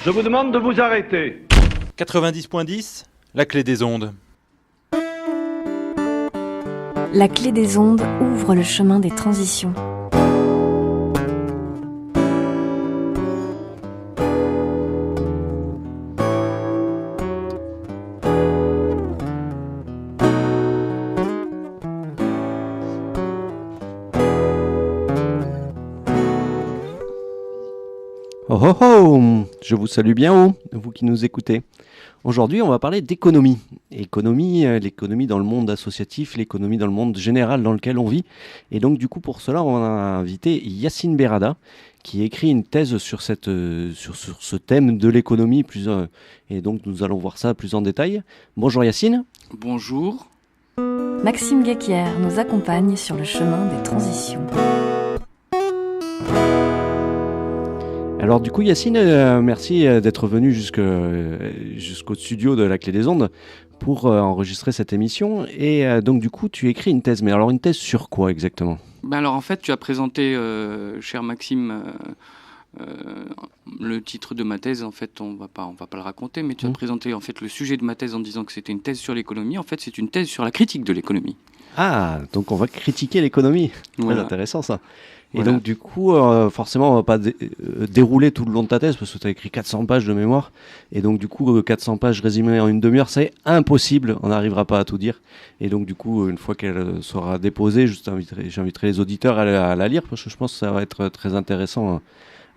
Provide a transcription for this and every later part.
Je vous demande de vous arrêter. 90.10, la clé des ondes. La clé des ondes ouvre le chemin des transitions. Oh oh oh, je vous salue bien haut, vous qui nous écoutez. Aujourd'hui, on va parler d'économie. L'économie dans le monde associatif, l'économie dans le monde général dans lequel on vit. Et donc, du coup, pour cela, on a invité Yacine Berada, qui écrit une thèse sur ce thème de l'économie. Et donc, nous allons voir ça plus en détail. Bonjour Yacine. Bonjour. Maxime Guéquière nous accompagne sur le chemin des transitions. Alors du coup Yacine, merci d'être venu jusqu'au studio de la Clé des Ondes pour enregistrer cette émission. Et donc du coup tu écris une thèse, mais alors une thèse sur quoi exactement ? Alors en fait tu as présenté, cher Maxime, le titre de ma thèse. En fait on va pas le raconter, mais tu as présenté en fait le sujet de ma thèse en disant que c'était une thèse sur l'économie. En fait c'est une thèse sur la critique de l'économie. Ah, donc on va critiquer l'économie. Voilà. Très intéressant ça. Et Voilà. donc du coup, forcément, on va pas dérouler tout le long de ta thèse parce que tu as écrit 400 pages de mémoire. Et donc du coup, 400 pages résumées en une demi-heure, c'est impossible. On n'arrivera pas à tout dire. Et donc du coup, une fois qu'elle sera déposée, j'inviterai les auditeurs à la lire parce que je pense que ça va être très intéressant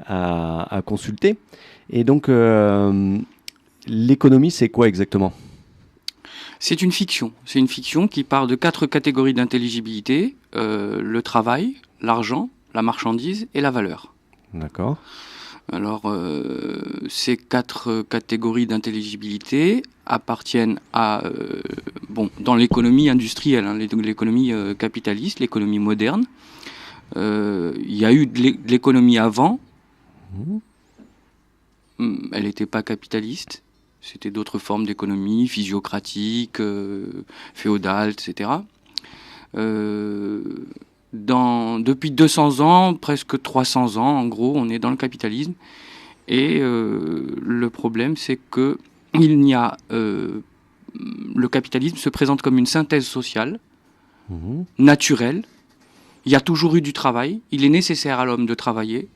à consulter. Et donc, l'économie, c'est quoi exactement ? C'est une fiction. C'est une fiction qui part de 4 catégories d'intelligibilité, le travail, l'argent, la marchandise et la valeur. D'accord. Alors, ces 4 catégories d'intelligibilité appartiennent à, dans l'économie industrielle, l'économie capitaliste, l'économie moderne. Il y a eu de l'économie avant. Elle n'était pas capitaliste. C'était d'autres formes d'économie, physiocratique, féodale, etc. Depuis 200 ans, presque 300 ans, en gros, on est dans le capitalisme. Et le problème, c'est que le capitalisme se présente comme une synthèse sociale, naturelle. Il y a toujours eu du travail. Il est nécessaire à l'homme de travailler.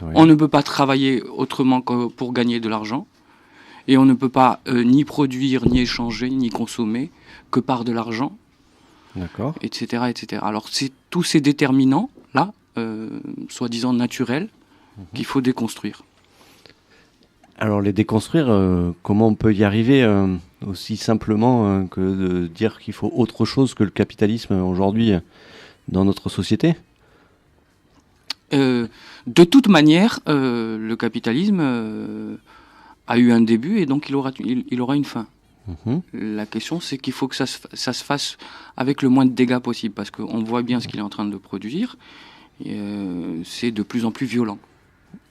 Oui. On ne peut pas travailler autrement que pour gagner de l'argent. Et on ne peut pas ni produire, ni échanger, ni consommer que par de l'argent. D'accord. Etc., etc. Alors c'est tous ces déterminants-là, soi-disant naturels, qu'il faut déconstruire. Alors les déconstruire, comment on peut y arriver aussi simplement que de dire qu'il faut autre chose que le capitalisme aujourd'hui dans notre société ? De toute manière, le capitalisme a eu un début et donc il aura une fin. La question, c'est qu'il faut que ça se fasse avec le moins de dégâts possible, parce qu'on voit bien ce qu'il est en train de produire. C'est de plus en plus violent.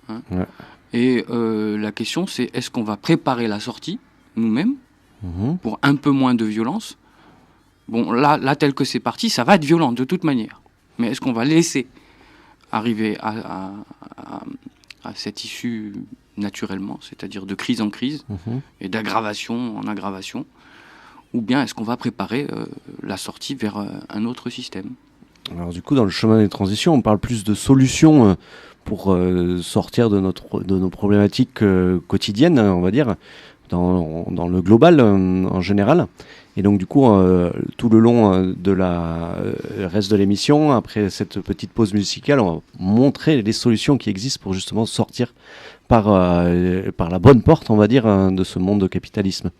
Ouais. Et la question, c'est est-ce qu'on va préparer la sortie, nous-mêmes, pour un peu moins de violence ? Bon, là, tel que c'est parti, ça va être violent de toute manière. Mais est-ce qu'on va laisser arriver à cette issue naturellement, c'est-à-dire de crise en crise et d'aggravation en aggravation, ou bien est-ce qu'on va préparer la sortie vers un autre système ? Alors du coup, dans le chemin des transitions, on parle plus de solutions pour sortir de nos problématiques quotidiennes, on va dire, dans le global en général. Et donc du coup, tout le long de reste de l'émission, après cette petite pause musicale, on va montrer les solutions qui existent pour justement sortir par la bonne porte, on va dire, de ce monde de capitalisme.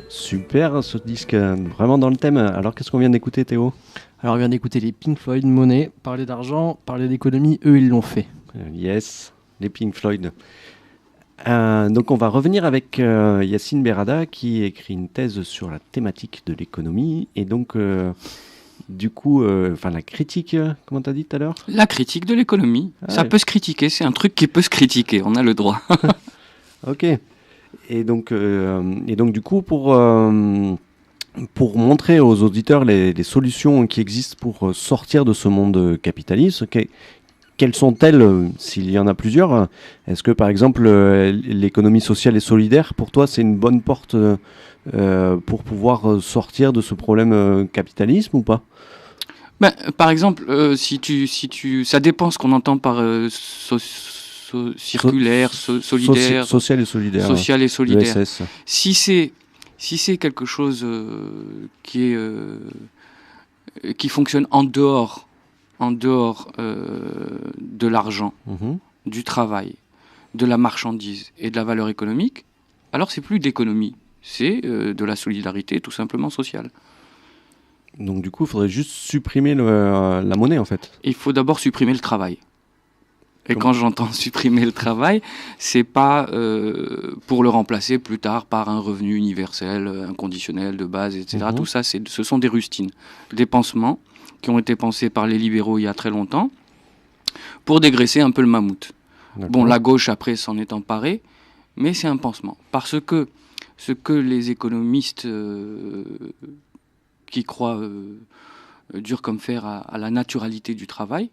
Super, ce disque, vraiment dans le thème. Alors qu'est-ce qu'on vient d'écouter, Théo ? Alors on vient d'écouter les Pink Floyd, Money, parler d'argent, parler d'économie, eux ils l'ont fait. Yes, les Pink Floyd. Donc on va revenir avec Yacine Berada qui écrit une thèse sur la thématique de l'économie et donc du coup, la critique, comment t'as dit tout à l'heure ? La critique de l'économie, ça ouais. peut se critiquer, c'est un truc qui peut se critiquer, on a le droit. Ok. Et donc du coup, pour montrer aux auditeurs les solutions qui existent pour sortir de ce monde capitaliste, quelles sont-elles, s'il y en a plusieurs? Est-ce que, par exemple, l'économie sociale et solidaire, pour toi, c'est une bonne porte pour pouvoir sortir de ce problème capitalisme ou pas? Par exemple, ça dépend ce qu'on entend par circulaire, solidaire, Social et solidaire. social et solidaire. ESS. Si c'est quelque chose qui fonctionne en dehors de l'argent, Mhm. du travail, de la marchandise et de la valeur économique, alors c'est plus d'économie, c'est de la solidarité tout simplement sociale. Donc du coup, il faudrait juste supprimer la monnaie en fait. Il faut d'abord supprimer le travail. Et Comment quand j'entends supprimer le travail, c'est pas pour le remplacer plus tard par un revenu universel, inconditionnel, de base, etc. Mhm. Tout ça, ce sont des rustines, des pansements qui ont été pensés par les libéraux il y a très longtemps pour dégraisser un peu le mammouth. D'accord. Bon, la gauche après s'en est emparée, mais c'est un pansement. Parce que ce que les économistes qui croient dur comme fer à la naturalité du travail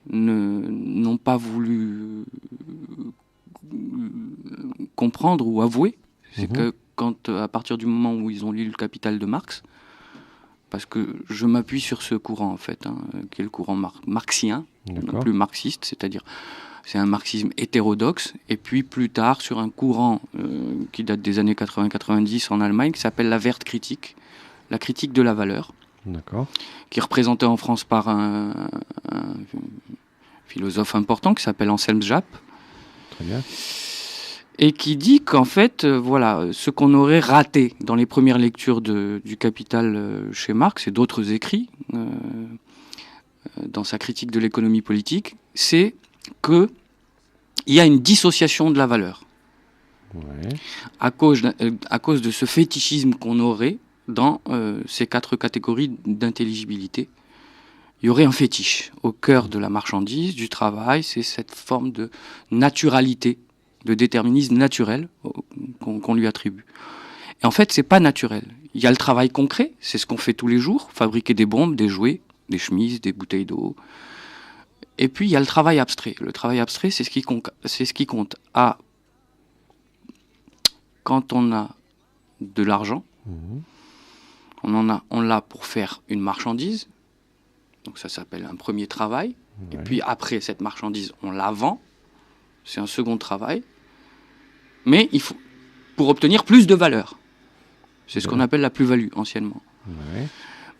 n'ont pas voulu comprendre ou avouer, c'est que à partir du moment où ils ont lu le Capital de Marx, parce que je m'appuie sur ce courant en fait, qui est le courant marxien, D'accord. plus marxiste, c'est-à-dire c'est un marxisme hétérodoxe, et puis plus tard sur un courant qui date des années 80-90 en Allemagne, qui s'appelle la Wertkritik, la critique de la valeur, D'accord. qui est représenté en France par un philosophe important qui s'appelle Anselm Japp, Très bien. et qui dit qu'en fait, voilà, ce qu'on aurait raté dans les premières lectures du Capital chez Marx et d'autres écrits dans sa critique de l'économie politique, c'est qu'il y a une dissociation de la valeur Ouais. à cause de ce fétichisme qu'on aurait dans ces 4 catégories d'intelligibilité. Il y aurait un fétiche au cœur de la marchandise, du travail, c'est cette forme de naturalité, de déterminisme naturel qu'on lui attribue. Et en fait, c'est pas naturel. Il y a le travail concret, c'est ce qu'on fait tous les jours, fabriquer des bombes, des jouets, des chemises, des bouteilles d'eau. Et puis il y a le travail abstrait. Le travail abstrait, c'est ce qui compte. Quand on a de l'argent, on l'a pour faire une marchandise. Donc ça s'appelle un premier travail. Ouais. Et puis après cette marchandise, on la vend. C'est un second travail. Mais il faut pour obtenir plus de valeur. C'est ce qu'on appelle la plus-value anciennement. Ouais.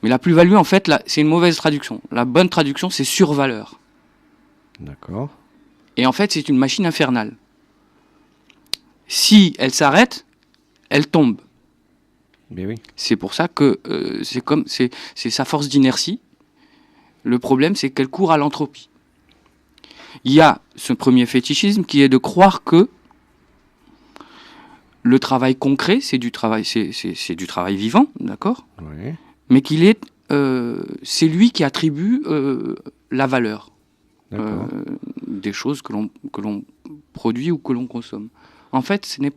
Mais la plus-value, en fait, là, c'est une mauvaise traduction. La bonne traduction, c'est survaleur. D'accord. Et en fait, c'est une machine infernale. Si elle s'arrête, elle tombe. Mais oui. C'est pour ça que c'est sa force d'inertie. Le problème, c'est qu'elle court à l'entropie. Il y a ce premier fétichisme qui est de croire que le travail concret, c'est du travail vivant, d'accord ? Ouais. Mais c'est lui qui attribue la valeur D'accord. des choses que l'on produit ou que l'on consomme. En fait, ce n'est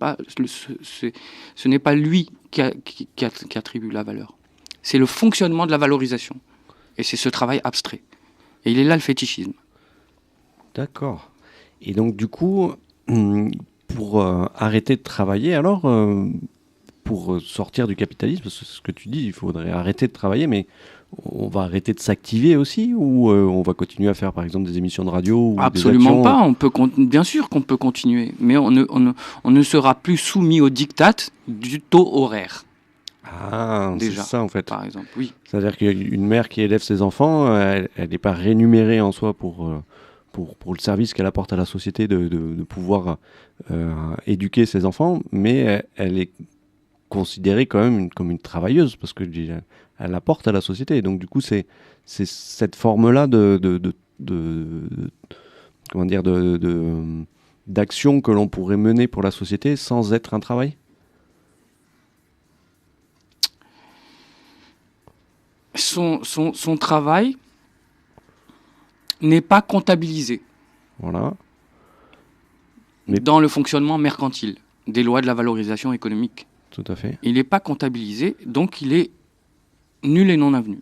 pas lui qui attribue la valeur. C'est le fonctionnement de la valorisation. Et c'est ce travail abstrait. Et il est là le fétichisme. D'accord. Et donc du coup, pour arrêter de travailler, alors, pour sortir du capitalisme, parce que c'est ce que tu dis, il faudrait arrêter de travailler, mais on va arrêter de s'activer aussi, ou on va continuer à faire par exemple des émissions de radio ou Absolument des pas. actions... Bien sûr qu'on peut continuer, mais on ne sera plus soumis au diktat du taux horaire. Ah, Déjà, c'est ça en fait. par exemple, oui. C'est-à-dire qu'une mère qui élève ses enfants, elle n'est pas rémunérée en soi pour le service qu'elle apporte à la société de pouvoir éduquer ses enfants, mais elle est considérée quand même comme une travailleuse parce que elle apporte à la société. Donc du coup, c'est cette forme-là comment dire d'action que l'on pourrait mener pour la société sans être un travail. Son travail n'est pas comptabilisé Voilà. Mais- dans le fonctionnement mercantile des lois de la valorisation économique. Tout à fait. Il n'est pas comptabilisé, donc il est nul et non avenu.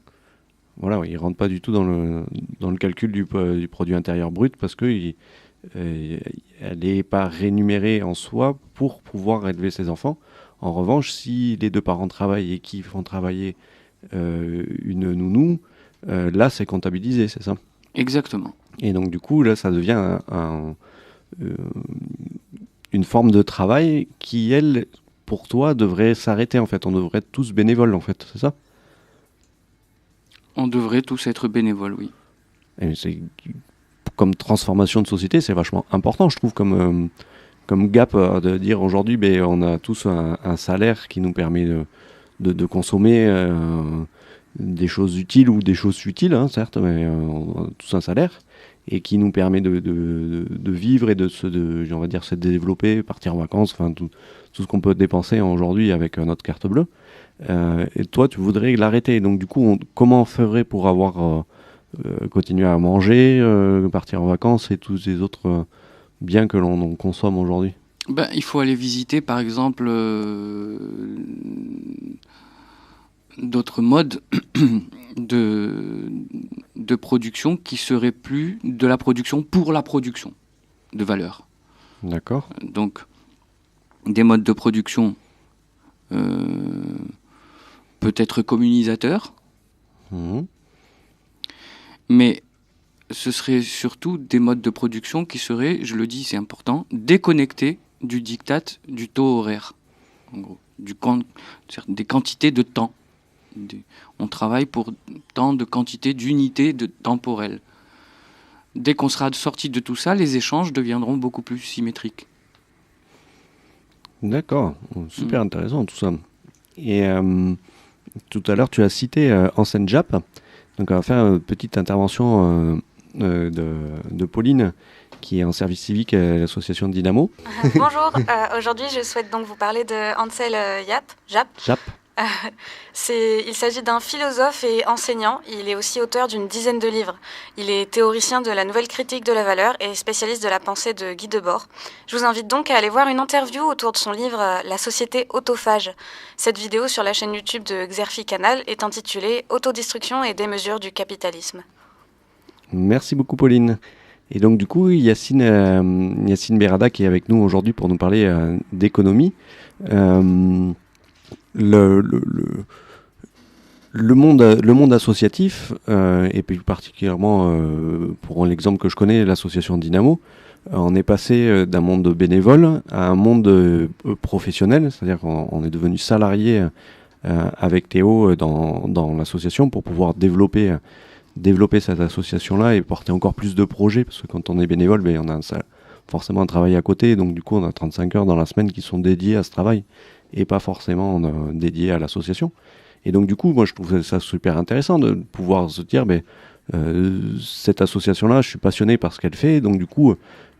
voilà, il rentre pas du tout dans le calcul du produit intérieur brut parce que elle n'est pas rémunérée en soi pour pouvoir élever ses enfants. En revanche, si les deux parents travaillent et qu'ils font travailler une nounou, là c'est comptabilisé, c'est ça? Exactement. Et donc du coup, là ça devient une forme de travail qui, elle, pour toi, devrait s'arrêter en fait. On devrait être tous bénévoles en fait, c'est ça? On devrait tous être bénévoles, oui. Et c'est, comme transformation de société, c'est vachement important, je trouve, comme gap de dire aujourd'hui, on a tous un salaire qui nous permet de consommer des choses utiles ou des choses futiles, hein, certes, mais on a tous un salaire et qui nous permet de vivre et on va dire, se développer, partir en vacances, enfin tout ce qu'on peut dépenser aujourd'hui avec notre carte bleue. Et toi, tu voudrais l'arrêter. Donc du coup, comment on ferait pour avoir continuer à manger, partir en vacances et tous ces autres biens que l'on consomme aujourd'hui? Il faut aller visiter, par exemple, d'autres modes de production qui seraient plus de la production pour la production de valeur. D'accord. Donc, des modes de production peut-être communisateurs, mais ce serait surtout des modes de production qui seraient, je le dis, c'est important, déconnectés du diktat du taux horaire, en gros, des quantités de temps. On travaille pour tant de quantités d'unités temporelles. Dès qu'on sera sorti de tout ça, les échanges deviendront beaucoup plus symétriques. D'accord, super intéressant tout ça. Et tout à l'heure, tu as cité Enseigne Jap. Donc on va faire une petite intervention de Pauline, qui est en service civique à l'association Dynamo. Bonjour, aujourd'hui je souhaite donc vous parler de Ansel Jap. Il s'agit d'un philosophe et enseignant. Il est aussi auteur d'une dizaine de livres. Il est théoricien de la nouvelle critique de la valeur et spécialiste de la pensée de Guy Debord. Je vous invite donc à aller voir une interview autour de son livre La société autophage. Cette vidéo sur la chaîne YouTube de Xerfi Canal est intitulée Autodestruction et démesure du capitalisme. Merci beaucoup Pauline. Et donc du coup, Yacine Berada qui est avec nous aujourd'hui pour nous parler d'économie. Le monde associatif, et plus particulièrement pour l'exemple que je connais, l'association Dynamo, on est passé d'un monde bénévole à un monde professionnel, c'est-à-dire qu'on est devenu salarié avec Théo dans l'association pour pouvoir développer cette association-là et porter encore plus de projets, parce que quand on est bénévole, on a forcément un travail à côté, donc du coup on a 35 heures dans la semaine qui sont dédiées à ce travail et pas forcément dédiées à l'association. Et donc du coup, moi je trouve ça super intéressant de pouvoir se dire, cette association-là, je suis passionné par ce qu'elle fait, donc du coup,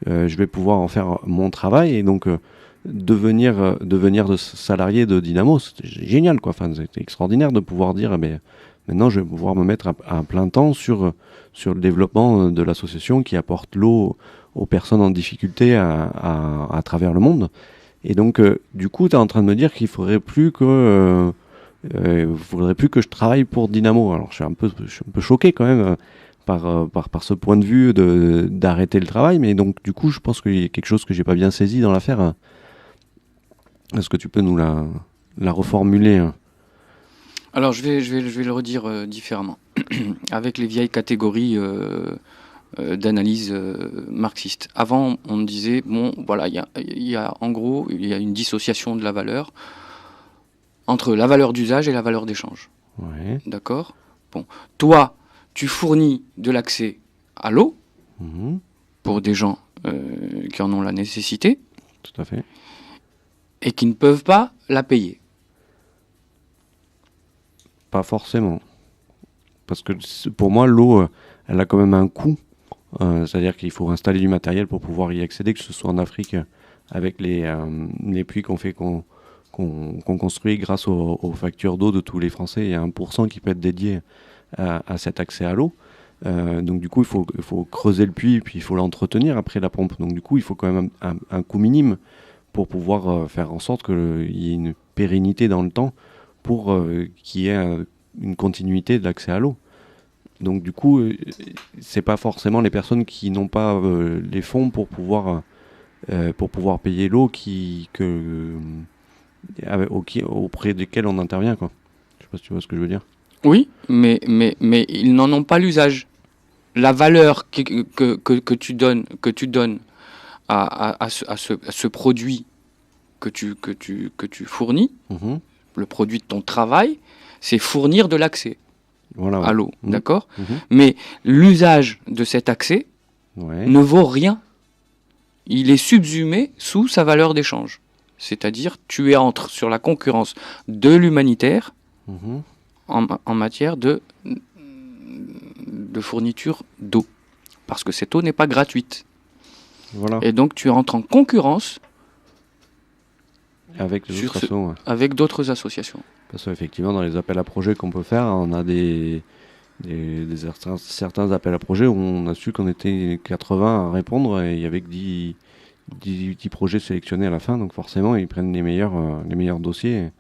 je vais pouvoir en faire mon travail, et donc devenir de salarié de Dynamo, c'était génial, quoi. Enfin, c'était extraordinaire de pouvoir dire, maintenant je vais pouvoir me mettre à plein temps sur le développement de l'association qui apporte l'eau aux personnes en difficulté à travers le monde. Et donc, du coup, tu es en train de me dire qu'il faudrait plus que je travaille pour Dynamo. Alors, je suis un peu choqué quand même par ce point de vue d'arrêter le travail. Mais donc, du coup, je pense qu'il y a quelque chose que j'ai pas bien saisi dans l'affaire. Est-ce que tu peux nous la reformuler? Alors, je vais le redire différemment, avec les vieilles catégories d'analyse marxiste. Avant, on disait, il y a en gros, il y a une dissociation de la valeur entre la valeur d'usage et la valeur d'échange. Ouais. D'accord ? Bon. Toi, tu fournis de l'accès à l'eau pour des gens qui en ont la nécessité. Tout à fait. Et qui ne peuvent pas la payer. Pas forcément. Parce que pour moi, l'eau, elle a quand même un coût. C'est-à-dire qu'il faut installer du matériel pour pouvoir y accéder, que ce soit en Afrique avec les puits qu'on construit grâce aux factures d'eau de tous les Français. Il y a 1% qui peut être dédié à cet accès à l'eau. Donc du coup, il faut creuser le puits, puis il faut l'entretenir après la pompe. Donc du coup, il faut quand même un coût minime pour pouvoir faire en sorte qu'il y ait une pérennité dans le temps pour qu'il y ait une continuité de l'accès à l'eau. Donc du coup, c'est pas forcément les personnes qui n'ont pas les fonds pour pouvoir payer l'eau auprès desquelles on intervient, quoi. Je sais pas si tu vois ce que je veux dire. Oui, mais ils n'en ont pas l'usage. La valeur que tu donnes à ce produit que tu fournis, le produit de ton travail, c'est fournir de l'accès à l'eau, d'accord ? Mais l'usage de cet accès ne vaut rien. Il est subsumé sous sa valeur d'échange. C'est-à-dire, tu entres sur la concurrence de l'humanitaire en matière de fourniture d'eau. Parce que cette eau n'est pas gratuite. Voilà. Et donc, tu entres en concurrence avec d'autres associations. Parce qu'effectivement, dans les appels à projets qu'on peut faire, on a certains appels à projets où on a su qu'on était 80 à répondre et il y avait que 10 projets sélectionnés à la fin. Donc forcément, ils prennent les meilleurs dossiers.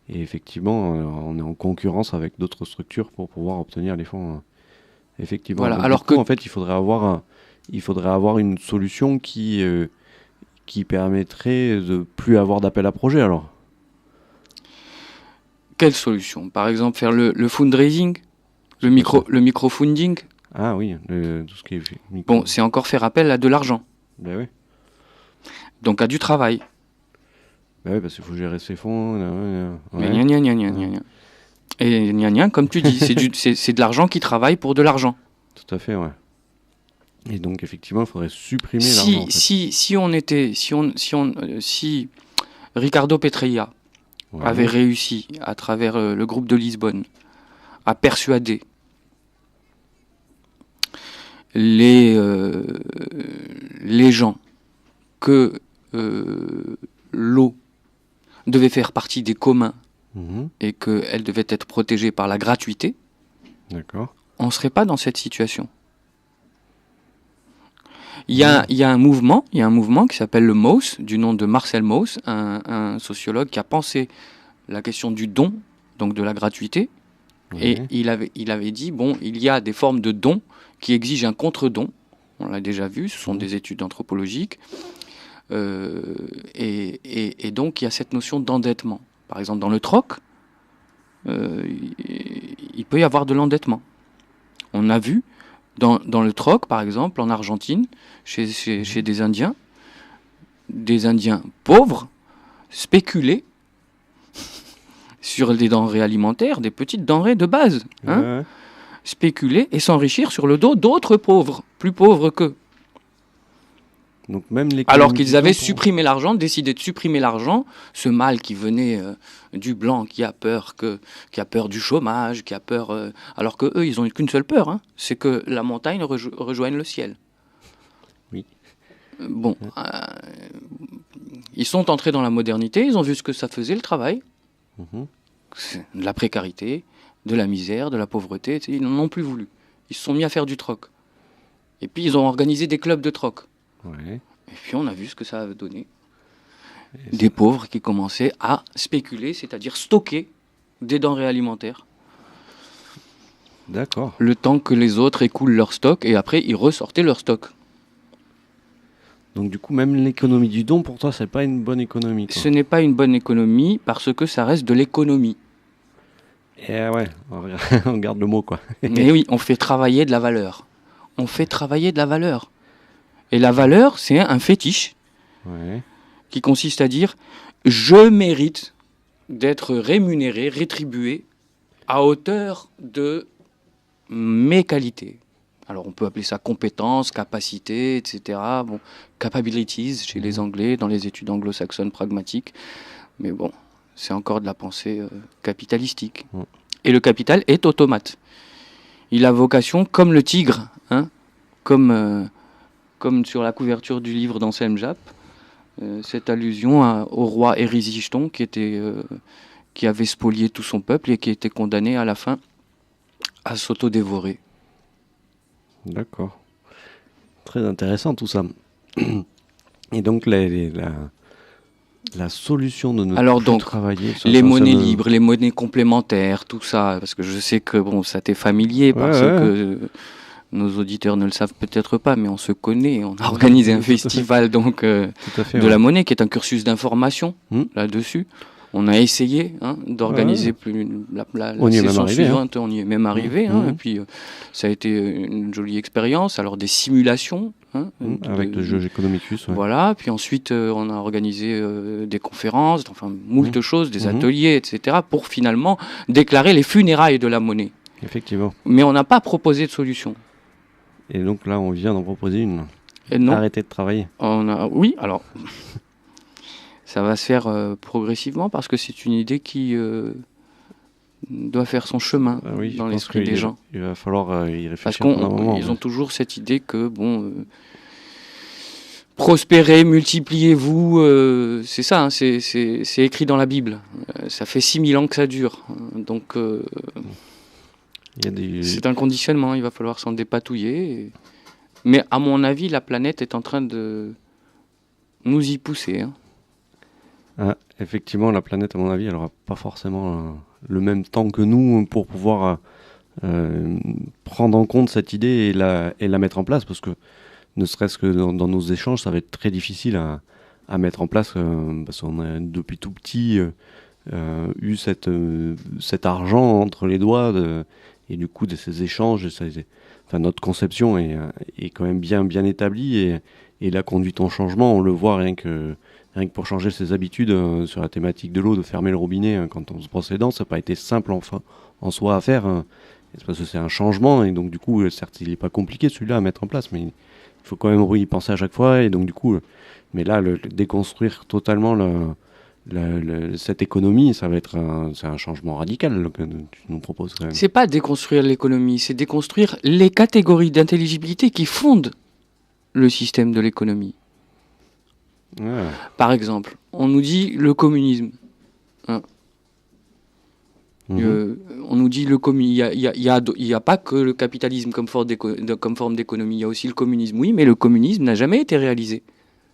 Et effectivement, on est en concurrence avec d'autres structures pour pouvoir obtenir les fonds. Effectivement. Voilà. Donc, alors en fait, il faudrait avoir une solution qui permettrait de plus avoir d'appel à projet alors. Quelle solution ? Par exemple, faire le fundraising, le microfunding. Ah oui, tout ce qui est Bon, c'est encore faire appel à de l'argent. Ben oui. Donc à du travail. Ben oui, parce qu'il faut gérer ses fonds. Mais Et comme tu dis, c'est de l'argent qui travaille pour de l'argent. Tout à fait, ouais. Et donc effectivement, il faudrait supprimer l'argent. Si Ricardo Petreira avait réussi à travers le groupe de Lisbonne à persuader les gens que l'eau devait faire partie des communs et qu'elle devait être protégée par la gratuité, on ne serait pas dans cette situation. Il y a un mouvement qui s'appelle le MOS, du nom de Marcel Mauss, un sociologue qui a pensé la question du don, donc de la gratuité, et il avait dit, bon, il y a des formes de dons qui exigent un contre-don, on l'a déjà vu, ce sont des études anthropologiques, et donc il y a cette notion d'endettement. Par exemple, dans le troc, il peut y avoir de l'endettement. On a vu dans le troc, par exemple, en Argentine, chez des Indiens pauvres, spéculer sur des denrées alimentaires, des petites denrées de base. Spéculer et s'enrichir sur le dos d'autres pauvres, plus pauvres qu'eux. Donc même alors qu'ils avaient supprimé l'argent, décidé de supprimer l'argent, ce mal qui venait du blanc, qui a peur du chômage, qui a peur, alors que eux ils ont qu'une seule peur, c'est que la montagne rejoigne le ciel. Oui. Bon, ils sont entrés dans la modernité, ils ont vu ce que ça faisait le travail, de la précarité, de la misère, de la pauvreté, ils n'en ont plus voulu. Ils se sont mis à faire du troc. Et puis ils ont organisé des clubs de troc. Et puis on a vu ce que ça avait donné. Des pauvres qui commençaient à spéculer, c'est-à-dire stocker des denrées alimentaires. D'accord. Le temps que les autres écoulent leur stock et après ils ressortaient leur stock. Donc du coup, même l'économie du don, pour toi, c'est pas une bonne économie, quoi. Ce n'est pas une bonne économie parce que ça reste de l'économie. Et ouais, on garde le mot, quoi. Mais oui, on fait travailler de la valeur. On fait travailler de la valeur. Et la valeur, c'est un fétiche qui consiste à dire « je mérite d'être rémunéré, rétribué à hauteur de mes qualités ». Alors on peut appeler ça compétence, capacité, etc. Bon, capabilities chez les Anglais, dans les études anglo-saxonnes pragmatiques. Mais bon, c'est encore de la pensée capitalistique. Et le capital est automate. Il a vocation comme le tigre, comme sur la couverture du livre d'Anselme Japp, cette allusion au roi Érisicton qui avait spolié tout son peuple et qui était condamné à la fin à s'auto-dévorer. D'accord. Très intéressant tout ça. Et donc La solution de ne Alors plus donc, travailler... les monnaies libres, les monnaies complémentaires, tout ça, parce que je sais que ça t'est familier, parce que nos auditeurs ne le savent peut-être pas, mais on se connaît, on a organisé un festival donc, de la monnaie, qui est un cursus d'information là-dessus. On a essayé d'organiser la session suivante, on y est même arrivé, et puis ça a été une jolie expérience. Alors des simulations, avec le jeu Economicus. Voilà, puis ensuite on a organisé des conférences, enfin moult choses, des ateliers, etc., pour finalement déclarer les funérailles de la monnaie. Effectivement. Mais on n'a pas proposé de solution. Et donc là, on vient d'en proposer une. Et non. Arrêter de travailler. Oui, alors... Ça va se faire progressivement parce que c'est une idée qui doit faire son chemin dans l'esprit des gens. Il va falloir y réfléchir. Parce qu'ils ont toujours cette idée que, prospérez, multipliez-vous, c'est ça, c'est écrit dans la Bible. Ça fait 6000 ans que ça dure. Donc, c'est un conditionnement, il va falloir s'en dépatouiller. Mais à mon avis, la planète est en train de nous y pousser. Effectivement, la planète, à mon avis, elle n'aura pas forcément le même temps que nous pour pouvoir prendre en compte cette idée et la mettre en place, parce que ne serait-ce que dans nos échanges, ça va être très difficile à mettre en place, parce qu'on a depuis tout petit eu cet argent entre les doigts, et du coup, de ces échanges, notre conception est quand même bien établie, et la conduite en changement, on le voit rien que pour changer ses habitudes sur la thématique de l'eau, de fermer le robinet quand on se brosse les dents, ça n'a pas été simple en soi à faire. C'est parce que c'est un changement, et donc du coup, certes, il n'est pas compliqué celui-là à mettre en place, mais il faut quand même y penser à chaque fois. Et donc du coup, mais là, déconstruire totalement cette économie, ça va être c'est un changement radical que tu nous proposes quand même. C'est pas déconstruire l'économie, c'est déconstruire les catégories d'intelligibilité qui fondent le système de l'économie. Par exemple, on nous dit le communisme. On nous dit il n'y a pas que le capitalisme comme forme d'économie, il y a aussi le communisme. Oui, mais le communisme n'a jamais été réalisé.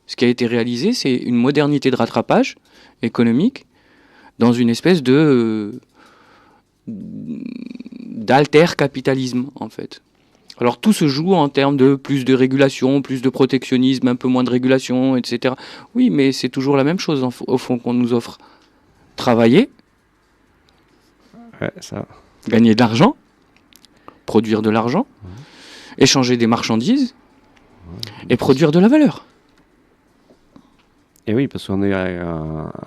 Ce qui a été réalisé, c'est une modernité de rattrapage économique dans une espèce d'alter-capitalisme, en fait. Alors tout se joue en termes de plus de régulation, plus de protectionnisme, un peu moins de régulation, etc. Oui, mais c'est toujours la même chose au fond qu'on nous offre. Travailler, gagner de l'argent, produire de l'argent, échanger des marchandises et produire de la valeur. Et oui, parce qu'on est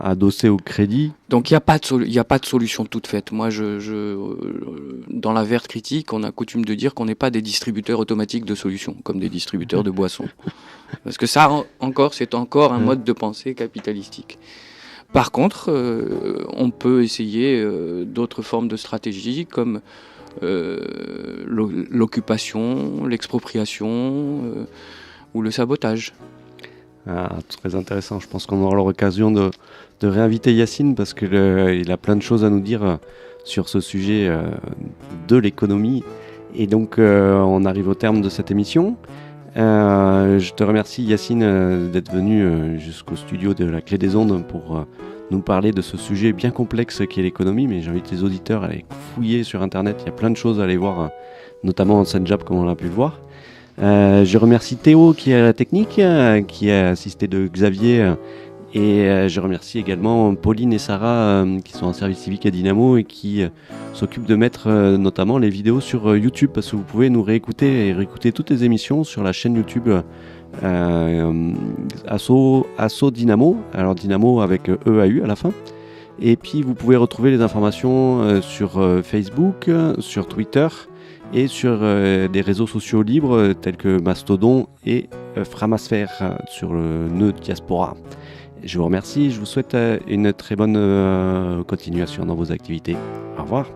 adossé au crédit. Donc il n'y a pas de solution toute faite. Moi, dans la verte critique, on a coutume de dire qu'on n'est pas des distributeurs automatiques de solutions, comme des distributeurs de boissons. Parce que ça, c'est encore un mode de pensée capitalistique. Par contre, on peut essayer d'autres formes de stratégies, comme l'occupation, l'expropriation ou le sabotage. Très intéressant. Je pense qu'on aura l'occasion de réinviter Yacine, parce qu'il a plein de choses à nous dire sur ce sujet de l'économie. Et donc, on arrive au terme de cette émission. Je te remercie, Yacine, d'être venu jusqu'au studio de la Clé des Ondes pour nous parler de ce sujet bien complexe qui est l'économie. Mais j'invite les auditeurs à aller fouiller sur Internet. Il y a plein de choses à aller voir, notamment en Senjap, comme on a pu le voir. Je remercie Théo qui est à la technique, qui a assisté de Xavier, et je remercie également Pauline et Sarah qui sont en service civique à Dynamo et qui s'occupent de mettre notamment les vidéos sur YouTube, parce que vous pouvez nous réécouter toutes les émissions sur la chaîne YouTube Asso Dynamo, alors Dynamo avec EAU à la fin. Et puis vous pouvez retrouver les informations sur Facebook, sur Twitter et sur des réseaux sociaux libres tels que Mastodon et Framasphère sur le nœud Diaspora. Je vous remercie, je vous souhaite une très bonne continuation dans vos activités. Au revoir.